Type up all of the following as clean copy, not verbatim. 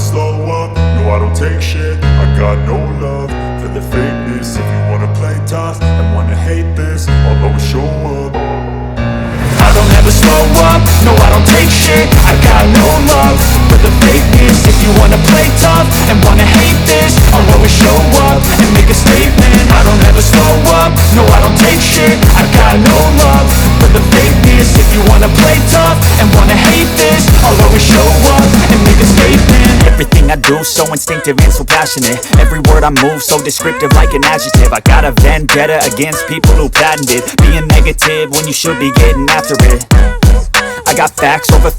slow up, no I don't take shit. I got no love for the fakeness. If you wanna play tough and wanna hate this, I'll always show up. I don't ever slow up, no I don't take shit. I got no love for the fakeness. If you wanna play tough and wanna hate this, I'll always show up and make a statement. I don't ever slow up, no I don't take shit. I got no love for the fakeness. If you wanna play tough and wanna hate this, I'll always show up and make a statement. Everything I do so instinctive and so passionate. Every word I move so descriptive like an adjective. I got a vendetta against people who patented being negative when you should be getting after it. I got facts over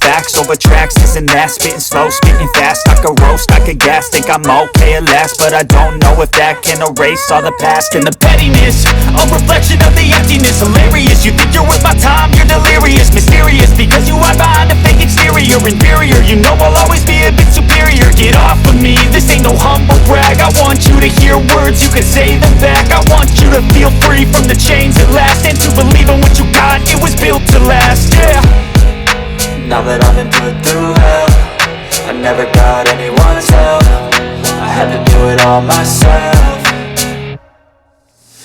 tracks, this and that. Spitting slow, spitting fast, I could roast, I could gas. Think I'm okay at last, but I don't know if that can erase all the past. And the pettiness, a reflection of the emptiness. Hilarious, you think you're worth my time, you're delirious. Mysterious, because you hide behind a fake exterior. Inferior, you know I'll always be a bit superior. Get off of me, this ain't no humble brag. I want you to hear words, you can say them back. I want you to feel free from the chains at last, and to believe in what you got, it was built to last, yeah. Now that I've been put through hell, I never got anyone's help. I had to do it all myself.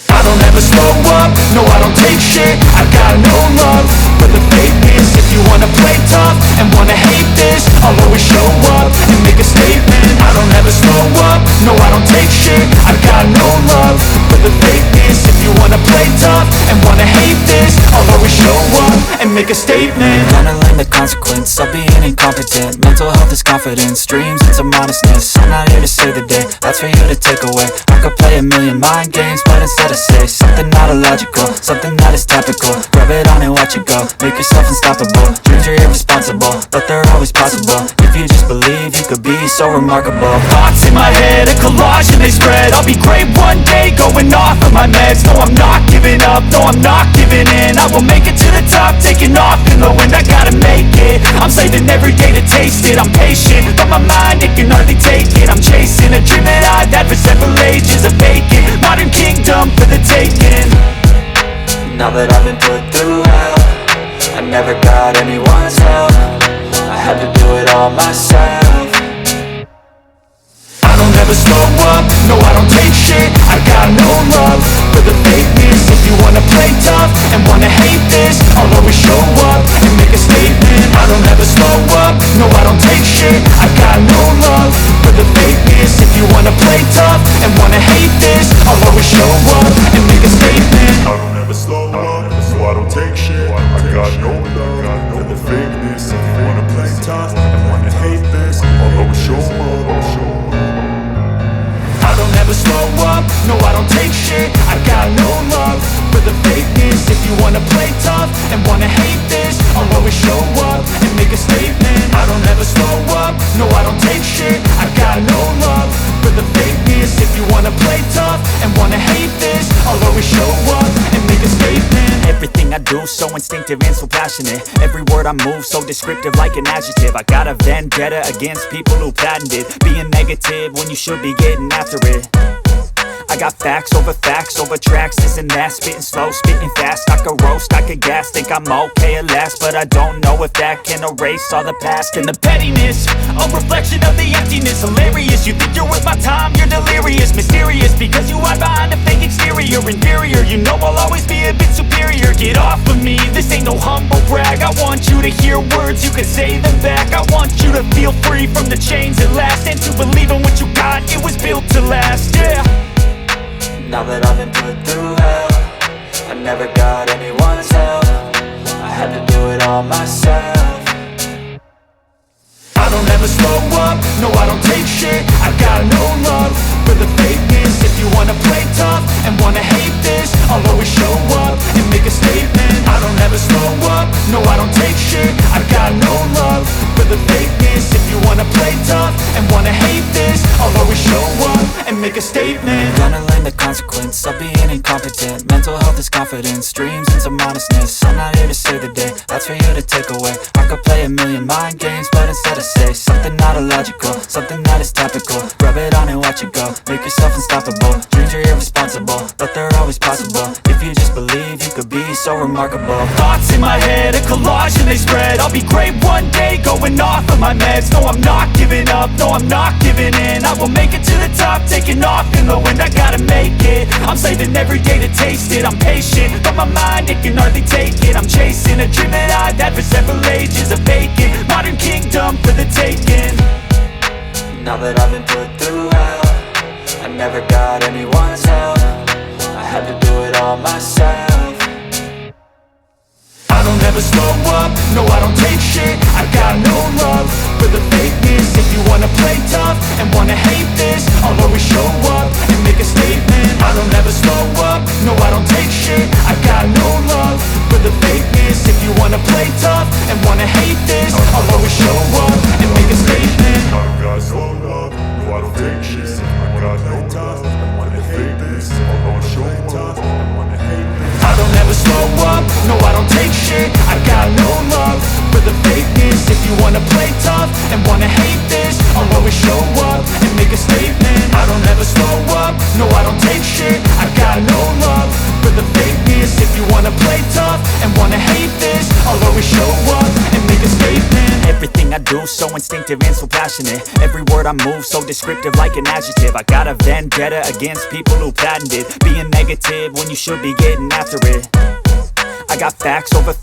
I don't ever slow up, no I don't take shit. I got no love for the fakeness. If you wanna play tough and wanna hate this, I'll always show up and make a statement. I don't ever slow up, no I don't take shit. I got no love for the fakeness. If you wanna play tough and wanna hate this, I'll always show up and make a statement. Gonna learn the consequence of being incompetent. Mental health is confidence, dreams into modestness. I'm not here to save the day, that's for you to take away. I could play a million mind games, but instead I say something not illogical, something that is topical. Rub it on and watch it go, make yourself unstoppable. Dreams are irresponsible, but they're always possible. If you just believe, you could be so remarkable. Thoughts in my head, a collage and they spread. I'll be great one day, going off of my meds. No, I'm not giving up, no, I'm not giving in. I will make it to the top, taking off in the wind. I gotta make it, I'm saving every day to taste it. I'm patient, but my mind, it can hardly take it. I'm chasing a dream that I've had for several ages. A vacant, modern kingdom for the taking. Now that I've been put through hell, I never got anyone's help. I had to do it all myself. I don't ever slow up, no I don't take shit. I got no love for the fakeness. If you wanna play tough and wanna hate this, I'll always show up and make a statement. I don't ever slow up, no I don't take shit. I got no love for the fakeness. If you wanna play tough and wanna hate this, I'll always show up and make a statement. I don't ever slow up, so I don't take shit. I got no love for the fakeness. If you wanna play tough and wanna hate this, I'll always show up. I don't ever slow up, no I don't take shit. I got no love for the fakeness. If you wanna play tough and wanna hate this, I'll always show up and make a statement. I don't ever slow up, no I don't take shit. I got no love for the fakeness. If you wanna play tough and wanna hate this, I'll always show up and make a statement. Everything I do so instinctive and so passionate. Every word I move so descriptive like an adjective. I got a vendetta against people who patented being negative when you should be getting after it. I got facts over tracks, this and that. Spitting slow, spitting fast, I could roast, I could gas. Think I'm okay at last, but I don't know if that can erase all the past. And the pettiness, a reflection of the emptiness. Hilarious, you think you're worth my time, you're delirious. Mysterious, because you hide behind a fake exterior. Inferior, you know I'll always be a bit superior. Get off of me, this ain't no humble brag. I want you to hear words, you can say them back. I want you to feel free from the chains at last, and to believe in what you got, it was built to last, yeah. Now that I've been put through hell, I never got anyone's help. I had to do it all myself. I don't ever slow up, no I don't take shit. I got no love for the fakeness. If you wanna play tough and wanna hate this, I'll always show up and make a statement. I don't ever slow up, no I don't take shit. I got no love for the fakeness. If you wanna play tough and wanna hate this, I'll always show up and make a statement. Gonna learn the consequence of being incompetent. Mental health is confidence, dreams into modestness. I'm not here to save the day, that's for you to take away. I could play a million mind games, but instead I say something not illogical, something that is topical. Rub it on and watch it go, make yourself unstoppable. Dreams are irresponsible, but they're always possible. If you just believe, you could be so remarkable. Thoughts in my head, a collage and they spread. I'll be great one day, going off of my meds. No, I'm not giving up, no, I'm not giving in. I will make it to the top, taking off in the wind. I gotta make it, I'm saving every day to taste it. I'm patient, but my mind, it can hardly take it. I'm chasing a dream that I've had for several ages. A vacant, modern kingdom for the taking. Now that I've been put through hell, I never got anyone's help. I had to do it all myself. I don't ever slow up, no I don't take shit. I got no love for the fakeness. If you wanna play tough and wanna hate this, I'll always show up and make a statement. I don't ever slow up, no I don't take shit. I got no love for the fakeness. If you wanna play tough and wanna hate this, I'll always show up and make a statement. I don't got slow up, no I don't take shit. I got no tough, I wanna hate this. I'm gonna show up, I wanna hate this. I don't ever slow up, no I don't take shit. I got no love for the fakeness. If you wanna play tough and wanna hate this, I'll always show up and make a statement. I don't ever slow up, no I don't take shit. I got no love for the fakeness. If you wanna play tough and wanna hate this, I'll always show up and make a statement. Everything I do so instinctive and so passionate. Every word I move so descriptive like an adjective. I got a vendetta against people who patented being negative when you should be getting after it. I got facts over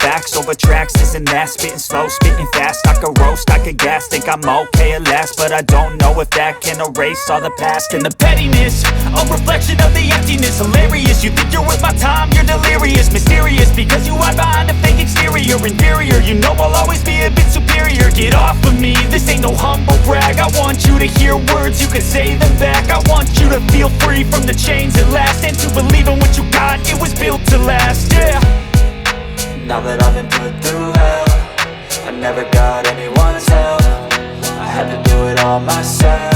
tracks, this and that. Spitting slow, spitting fast, I could roast, I could gas. Think I'm okay at last, but I don't know if that can erase all the past. And the pettiness, a reflection of the emptiness. Hilarious, you think you're worth my time, you're delirious. Mysterious, because you hide behind a fake exterior. Inferior, you know I'll always be a bit superior. Get off of me, this ain't no humble brag. I want you to hear words, you can say them back. I want you to feel free from the chains at last, and to believe in what you got, it was built to last, yeah. Now that I've been put through hell, I never got anyone's help. I had to do it all myself.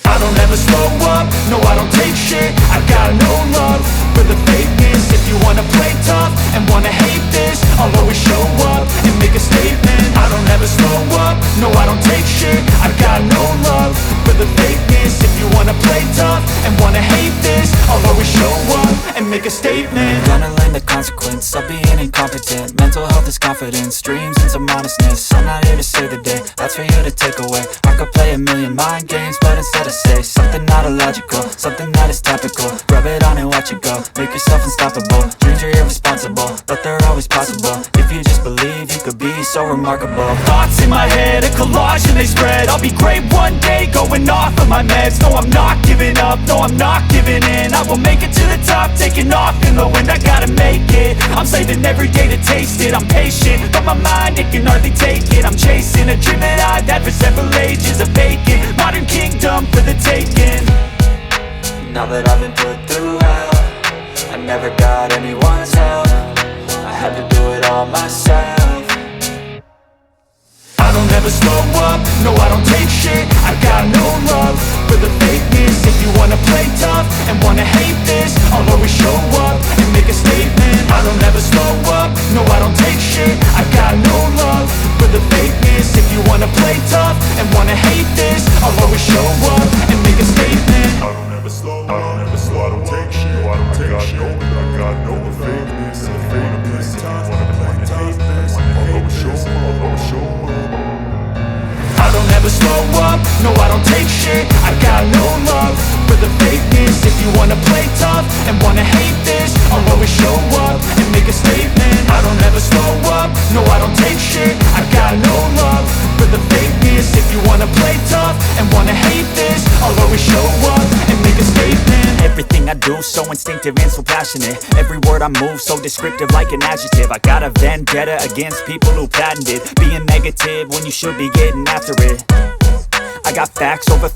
I don't ever slow up, no I don't take shit. I got no love for the fakeness. If you wanna play tough and wanna hate this, I'll always show up and make a statement. I don't ever slow up, no I don't take shit. I got no love for the fakeness. If you wanna play tough and wanna hate this, I'll always show up and make a statement. Gonna learn the consequence of being incompetent. Mental health is confidence, dreams and some honestness. I'm not here to save the day, that's for you to take away. I could play a million mind games, but instead I say something not illogical, something that is topical. Rub it on and watch it go, make yourself unstoppable. Dreams are irresponsible, but they're always possible. If you just believe, you could be so remarkable. Thoughts in my head, a collage and they spread. I'll be great one day, going off of my meds. No, I'm not giving up, no, I'm not giving in. I will make it to the top, taking off in the wind. I gotta make it, I'm saving every day to taste it. I'm patient, but my mind, it can hardly take it. I'm chasing a dream that I've had for several ages. A vacant, modern kingdom for the taking. Now that I've been put through hell, I never got anyone's help. I had to do it all myself. I don't ever slow up, no I don't take shit. I got no love for the fakeness. If you wanna play tough and wanna hate this, I'll always show up and make a statement. I don't ever slow up, no I don't take shit. I got no love for the fakeness. If you wanna play tough and wanna hate this, I'll always show up and make a statement. I don't ever slow up, I don't take shit. No, I don't take shit. I got no fakeness, fakeness. If you wanna play tough, I'll always show up, I'll always show up. I don't ever slow up, no I don't take shit. I got no love for the fakeness. If you wanna play tough and wanna hate this, I'll always show up and make a statement. I don't ever slow up, no I don't take shit. I got no love for the fakeness. If you wanna play tough and wanna hate this, I'll always show up and make a statement. Everything I do so instinctive and so passionate. Every word I move so descriptive like an adjective. I got a vendetta against people who patented being negative when you should be getting after it. I got facts over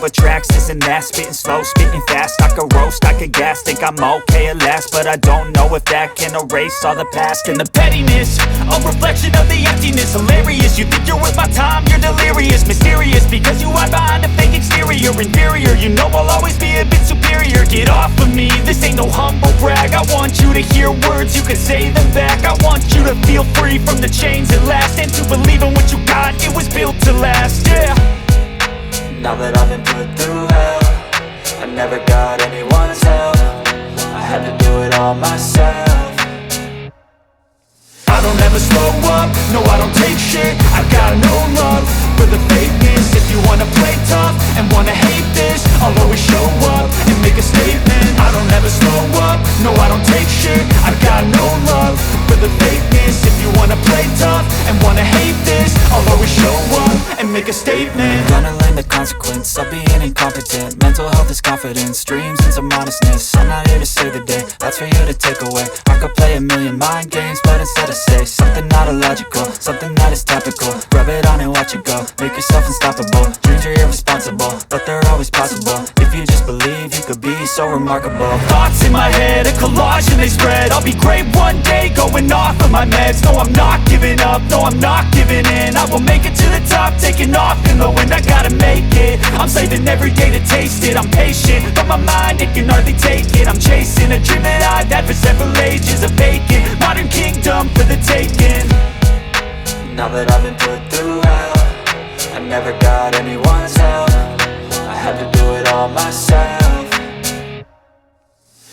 tracks, this and that. Spitting slow, spitting fast, I could roast, I could gas. Think I'm okay at last, but I don't know if that can erase all the past. And the pettiness, a reflection of the emptiness. Hilarious, you think you're worth my time, you're delirious. Mysterious, because you hide behind a fake exterior. Inferior, you know I'll always be a bit superior. Get off of me, this ain't no humble brag. I want you to hear words, you can say them back. I want you to feel free from the chains at last, and to believe in what you got, it was built to last, yeah. Now that I've been put through hell, I never got anyone's help. I had to do it all myself. and make a statement. Gonna learn the consequence of being incompetent. Mental health is confidence, dreams into modestness. I'm not here to save the day, that's for you to take away. I could play a million mind games, but instead I say something not illogical, something that is topical. Rub it on and watch it go, make yourself unstoppable. Dreams are irresponsible, but they're always possible. If you just believe, you could be so remarkable. Thoughts in my head, a collage and they spread. I'll be great one day, going off of my meds. No, I'm not giving up, no, I'm not giving in. I will make it to the top, taking off in the wind. I gotta make it, I'm saving every day to taste it. I'm patient, but my mind, it can hardly take it. I'm chasing a dream that I've had for several ages. A vacant, modern kingdom for the taking. Now that I've been put through hell, I never got anyone's help. I had to do it all myself.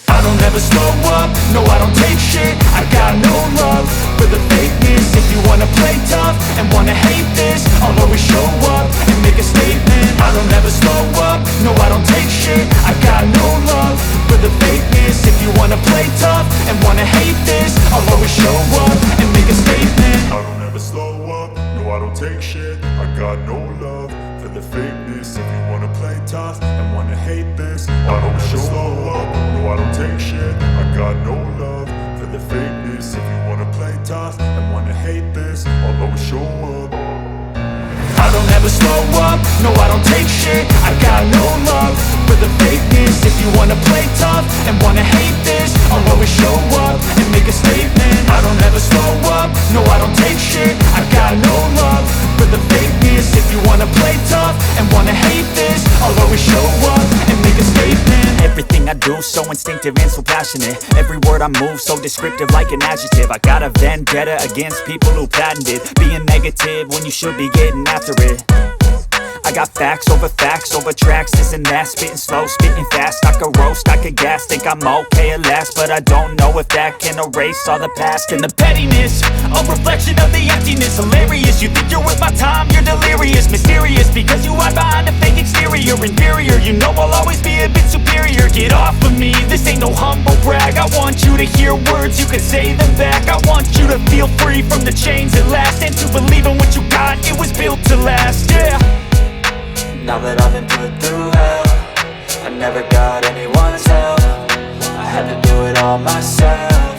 I don't ever slow up, no I don't take shit. I got no love for the fakeness. If you wanna play tough and wanna hate this, I'll always show up and make a statement. I don't ever slow up, no I don't take shit. I got no love for the fakeness. If you wanna play tough and wanna hate this, I'll always show up and make a statement. I don't ever slow up, no I don't take shit. I got no love for the fakeness. If you wanna play tough and wanna hate this, I don't show up, no I don't take shit. I got no love for the fakeness. If you wanna play tough and wanna hate this, I'll always show up. I don't ever slow up, no I don't take shit. I got no love for the fakeness. If you wanna play tough and wanna hate this, I'll always show up and make a statement. I don't ever slow up, no I don't take shit. I got no love for the fakeness. If you wanna play tough and wanna hate this, I'll always show up and make a statement. Everything I do so instinctive and so passionate. Every word I move so descriptive like an adjective. I got a vendetta against people who patented being negative when you should be getting after it. I got facts over tracks, this and that. Spitting slow, spitting fast. I could roast, I could gas. Think I'm okay at last, but I don't know if that can erase all the past. And the pettiness, a reflection of the emptiness. Hilarious, you think you're worth my time, you're delirious. Mysterious, because you hide behind a fake exterior. Inferior, you know I'll always be a bit superior. Get off of me, this ain't no humble brag. I want you to hear words, you can say them back. I want you to feel free from the chains at last, and to believe in what you got, it was built to last, yeah. Now that I've been put through hell, I never got anyone's help. I had to do it all myself.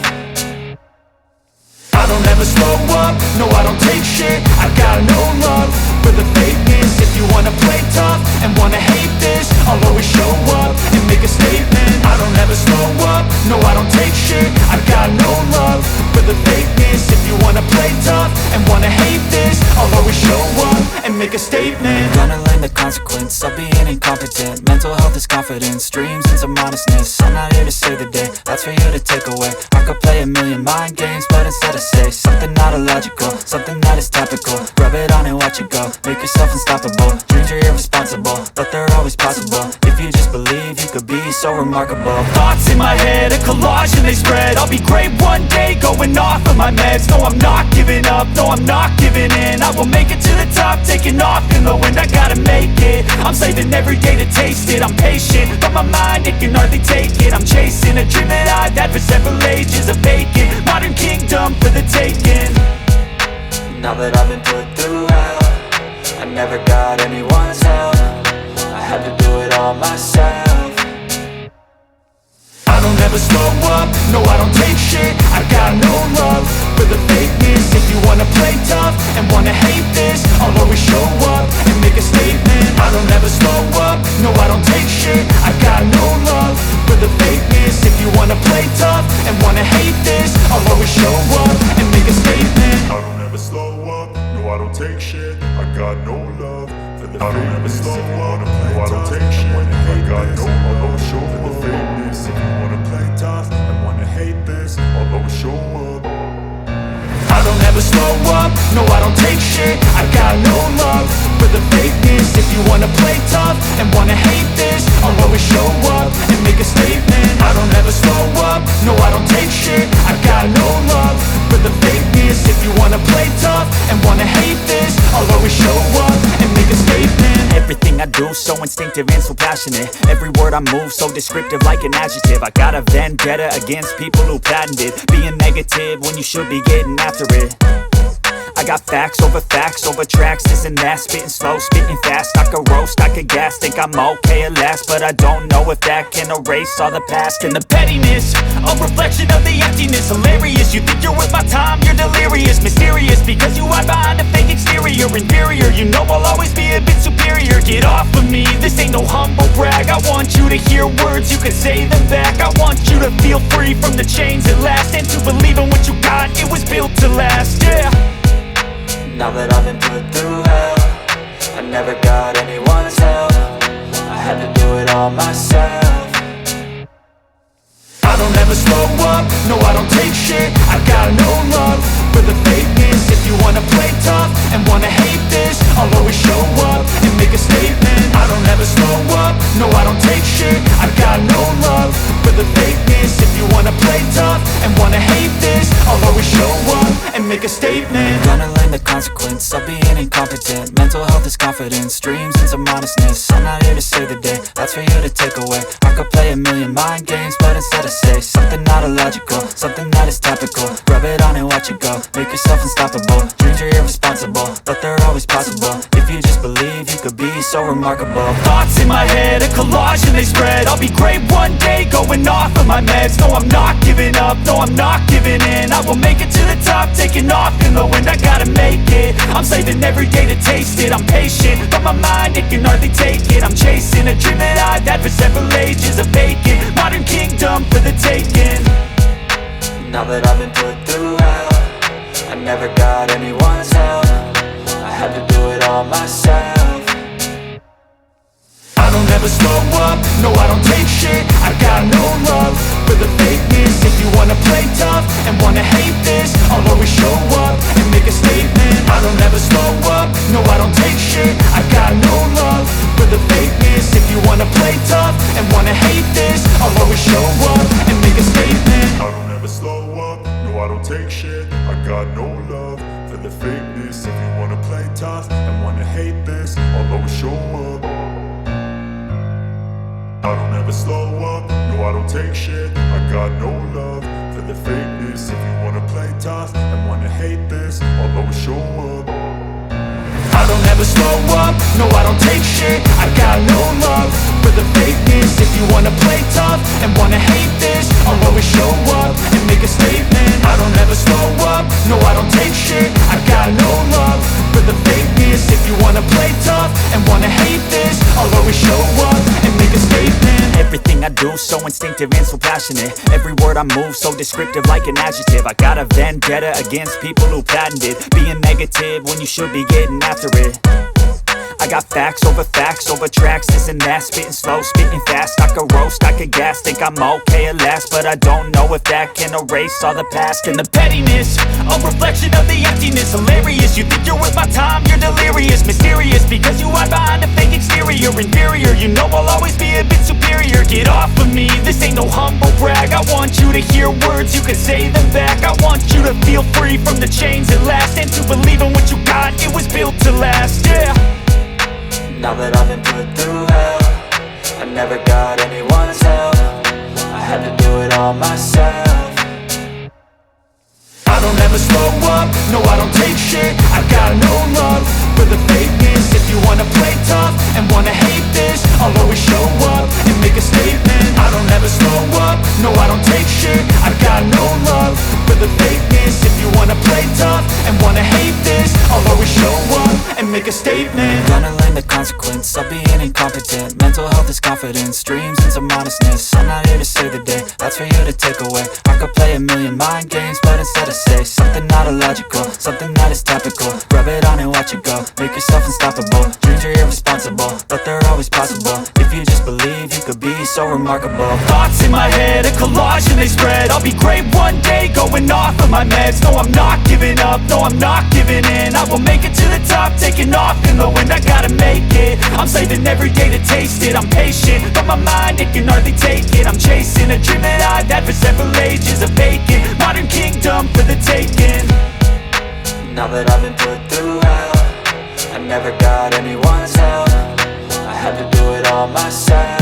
I don't ever slow up, no I don't take shit. I got no love for the fakeness. If you wanna play tough and wanna hate this, I'll always show up and make a statement. I don't ever slow up, no I don't take shit. I got no love for the fakeness. If you wanna play tough and wanna hate this, I'll always show up and make a statement. Gonna learn the consequence of being incompetent. Mental health is confidence, dreams into modestness. I'm not here to save the day, that's for you to take away. I could play a million mind games, but instead I say something not illogical, something that is topical. Rub it on and watch it go, make yourself unstoppable. Dreams are irresponsible, but they're always possible. If you just believe, you could be so remarkable. Thoughts in my head, a collage and they spread. I'll be great one day, going off of my meds. No, I'm not giving up, no, I'm not giving in. I will make it to the top, taking off in the wind. I gotta make it, I'm saving every day to taste it. I'm patient, but my mind, it can hardly take it. I'm chasing a dream that I've had for several ages. A vacant, modern kingdom for the taking. Now that I've been put through hell, I never got anyone's help. I had to do it all myself. I don't ever slow up, no I don't take shit. I got no love for the fakeness. If you wanna play tough and wanna hate this, I'll always show up and make a statement. I don't ever slow up, no I don't take shit. I got no love for the fakeness. If you wanna play tough and wanna hate this, I'll always show up and make a statement. I don't ever slow up, no I don't take shit. I got no love for the fakeness. I don't ever slow up, no I don't take shit. I got no love for the fakeness. If you wanna play tough and wanna hate this, I'll always show up. I don't ever slow up, no I don't take shit. I got no love for the fakeness. If you wanna play tough and wanna hate this, I'll always show up and make a statement. I don't ever slow up, no I don't take shit. I got no love for the fakeness. If you wanna play tough and wanna hate this, I'll always show up and make a statement. Everything I do so instinctive and so passionate. Every word I move so descriptive like an adjective. I got a vendetta against people who patented being negative when you should be getting after it. I I got facts over tracks, this and that, spitting slow, spitting fast. I could roast, I could gas, think I'm okay at last, but I don't know if that can erase all the past. And the pettiness, a reflection of the emptiness. Hilarious, you think you're worth my time, you're delirious. Mysterious, because you hide behind a fake exterior. Inferior, you know I'll always be a bit superior. Get off of me, this ain't no humble brag. I want you to hear words, you can say them back. I want you to feel free from the chains at last, and to believe in what you got, it was built to last, yeah. Now that I've been put through hell, I never got anyone's help. I had to do it all myself. I don't ever slow up, no I don't take shit. I got no love for the fakeness. If you wanna play tough and wanna hate this, I'll always show up and make a statement. I don't ever slow up, no I don't take shit. I got no love for the fakeness. If you wanna play tough and wanna hate this, I'll always show up and make a statement. Gonna learn the consequence of being incompetent. Mental health is confidence, dreams into modestness. I'm not here to save the day, that's for you to take away. I could play a million mind games, but instead I say something not illogical, something that is topical. Rub it on and watch it go, make yourself unstoppable. Dreams are irresponsible, but they're always possible. If you just believe, you could be so remarkable. Thoughts in my head, a collage and they spread. I'll be great one day, going off of my meds. No, I'm not giving up, no, I'm not giving in. I will make it to the top, taking off in the wind. I gotta make it, I'm saving every day to taste it. I'm patient, but my mind, it can hardly take it. I'm chasing a dream that I've had for several ages. A vacant, modern kingdom for the taking. Now that I've been put through hell, I never got anyone's help. I had to do it all myself. I don't ever slow up, no I don't take shit. I got no love for the fakeness. If you wanna play tough and wanna hate this, I'll always show up and make a statement. I don't ever slow up, no I don't take shit. I got no love for the fakeness. If you wanna play tough and wanna hate this, I'll always show up and make a statement. I don't ever slow up, no I don't take shit. I got no love for the fakeness. If you wanna play tough and wanna hate this, I'll always show up. I don't ever slow up, no I don't take shit. I got no love for the fakeness. If you wanna play tough and wanna hate this, I'll always show up. I don't ever slow up, no I don't take shit. I got no love for the fakeness. If you wanna play tough and wanna hate this, I'll always show up and make a statement. I don't ever slow up, no I don't take shit. I got no love for the fakeness. If you wanna play tough and wanna hate this, I'll always show up and make a statement. Everything I do so instinctive and so passionate. Every word I move so descriptive like an adjective. I got a vendetta against people who patented being negative when you should be getting after it. I got facts over tracks, this and that, spitting slow, spitting fast. I could roast, I could gas, think I'm okay at last, but I don't know if that can erase all the past. And the pettiness, a reflection of the emptiness. Hilarious, you think you're worth my time, you're delirious. Mysterious, because you hide behind a fake exterior. Inferior, you know I'll always be a bit superior. Get off of me, this ain't no humble brag. I want you to hear words, you can say them back. I want you to feel free from the chains at last, and to believe in what you got, it was built to last, yeah. Now that I've been put through hell, I never got anyone's help. I had to do it all myself. I don't ever slow up, no I don't take shit. I got no love for the fakeness. If you wanna play tough and wanna hate this, I'll always show up and make a statement. I don't ever slow up, no I don't take shit. I got no love for the fakeness. If you wanna play tough and wanna hate this, I'll always show up and make a statement. Gonna learn the consequence of being incompetent. Mental health is confidence, dreams into modestness. I'm not here to save the day, that's for you to take away. I could play a million mind games, but instead I say something not illogical, something that is topical. Rub it on and watch it go, make yourself unstoppable. Dreams are irresponsible, but they're always possible. If you just believe, you could be so remarkable. Thoughts in my head, a collage and they spread. I'll be great one day, going off of my meds. No, I'm not giving up, no, I'm not giving in. I will make it to the top, taking off in the wind. I gotta make it, I'm saving every day to taste it. I'm patient, but my mind, it can hardly take it. I'm chasing a dream that I've had for several ages. A vacant, modern kingdom for the taking. Now that I've been put through hell, I never got anyone's help. I had to do it all myself.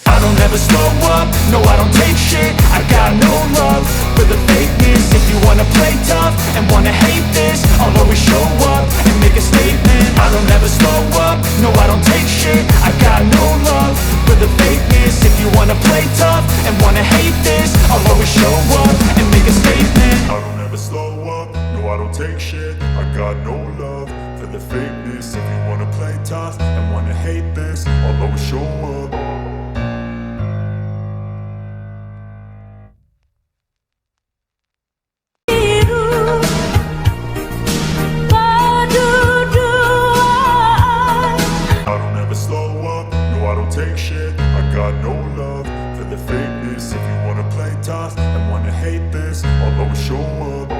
I don't ever slow up, no I don't take shit. I got no love for the fakeness. If you wanna play tough and wanna hate this, I'll always show up and make a statement. I don't ever slow up, no I don't take shit. I got no love for the fakeness. If you wanna play tough and wanna hate this, I'll always show up and make a statement. I don't ever slow up, no I don't take shit. I got no love for the fakeness. If you wanna play tough and wanna hate this, I'll always show up. I don't ever slow up, no I don't take shit. I got no love for the fakeness. If you wanna play tough and wanna hate this, I'll always show up.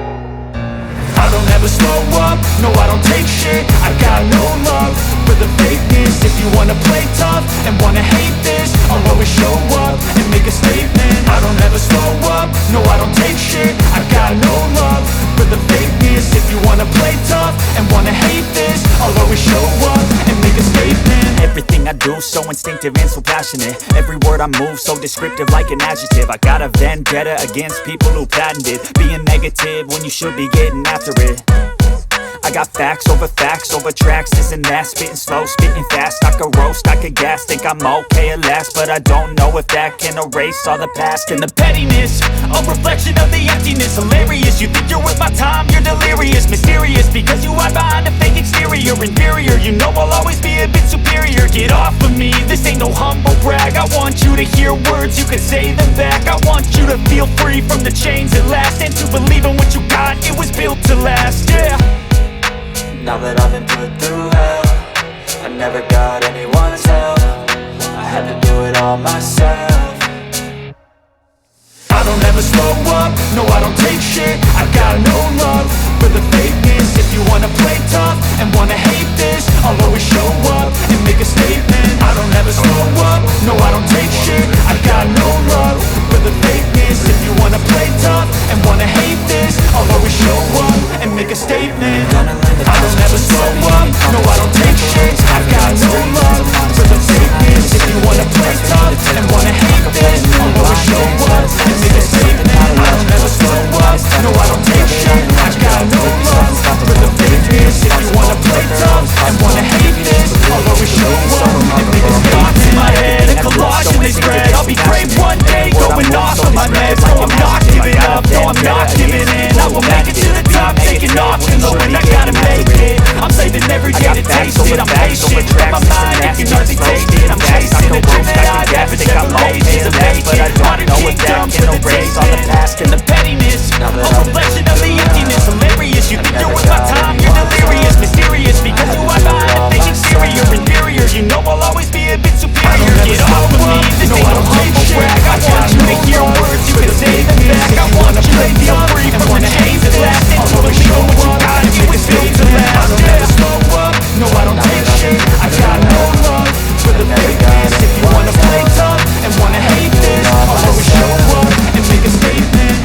I don't ever slow up, no I don't take shit. I got no love for the fakeness. If you wanna play tough and wanna hate this, I'll always show up and make a statement. I don't ever slow up, no I don't take shit. I got no love for the fakeness. If you wanna play tough and wanna hate this, I'll always show up and make a statement. Everything I do so instinctive and so passionate. Every word I move so descriptive like an adjective. I got a vendetta against people who patented being negative when you should be getting after it. I got facts over tracks, this and that. Spitting slow, spitting fast. I could roast, I could gas. Think I'm okay at last, but I don't know if that can erase all the past. And the pettiness, a reflection of the emptiness. Hilarious, you think you're worth my time, you're delirious. Mysterious, because you hide behind a fake exterior. Inferior, you know I'll always be a bit superior. Get off of me, this ain't no humble brag. I want you to hear words, you can say them back. I want you to feel free from the chains at last, and to believe in what you got, it was built to last, yeah. Now that I've been put through hell, I never got anyone's help. I had to do it all myself. I don't ever slow up, no I don't take shit. I got no love for the fakeness. If you wanna play tough and wanna hate this, I'll always show up and make a statement. I don't ever slow up, no I don't take shit. I got no love for the fakeness. If you wanna play tough and wanna hate this, I'll always show up and make a statement. I don't ever slow up, no I don't take shit. I got no love for the fakeness. If you wanna play tough and wanna hate this, I'll always show up and make a statement. I don't ever slow up, no I don't take shit. I got no love for the fakeness. If you wanna play tough and wanna hate this, I'll always show up and make a statement. Thoughts in my head, a collage and they spread. I'll be great one day, going off of my meds. No I'm not giving up, no I'm not giving in. I will make it to the top, taking off in the wind. I gotta make it, I'm saving every day to taste it. I'm patient, but my mind, it can hardly take it. I'm chasing a dream that I've had for several pages of vacant. Modern kingdoms for the taste and the pettiness, a reflection of the emptiness. Hilarious, you think you're worth my time, you're delirious. Mysterious, because you are behind a fake exterior. Inferior, you know I'll always be a bit superior. Get off of me, this ain't no humble brag. I want you to hear words, you can say them back. I want you to feel free from the chains that last, and to believe in what you got, it was built to last. I don't ever slow up, no I don't take shit. I got no love for the fakeness. If you wanna play tough and wanna hate this, I'll always show up and make a statement.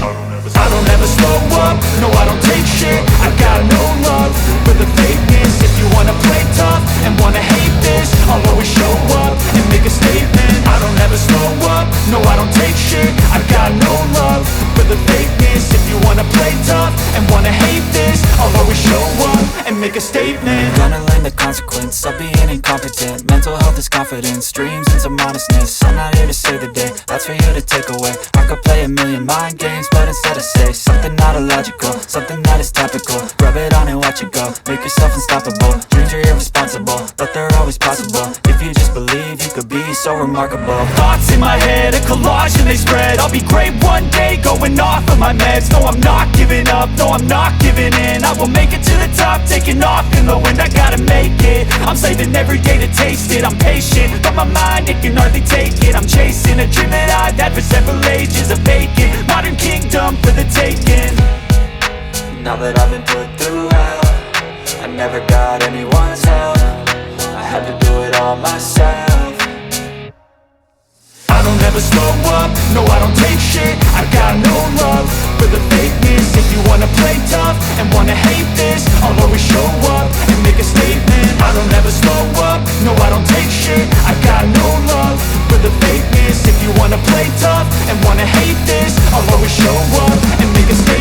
I don't ever slow up, no I don't take shit. I got no love for the fakeness. If you wanna play tough and wanna hate this, I'll always show up and make a statement. I don't ever slow up, no I don't take shit. I got no love for the fakeness. If you wanna play tough and wanna hate this, I'll always show up and make a statement. Gonna learn the consequence of being incompetent. Mental health is confidence, dreams into modestness. I'm not here to save the day, that's for you to take away. I could play a million mind games, but instead I say something not illogical, something that is topical. Rub it on and watch it go, make yourself unstoppable. Dreams are irresponsible, but they're always possible. If you just believe, you could be so remarkable. Thoughts in my head, a collage and they spread. I'll be great one day, going off of my meds. No I'm not giving up, no I'm not giving in. I will make it to the top, taking off in the wind. I gotta make it, I'm saving every day to taste it. I'm patient, but my mind, it can hardly take it. I'm chasing a dream that I've had for several ages of vacant. Modern kingdom for the taking. Now that I've been put through hell, I never got anyone's help. I had to do it all myself. I don't ever slow up, no I don't take shit. I got no love for the fakeness. If you wanna play tough and wanna hate this, I'll always show up and make a statement. I don't ever slow up, no I don't take shit. I got no love for the fakeness. If you wanna play tough and wanna hate this, I'll always show up and make a statement.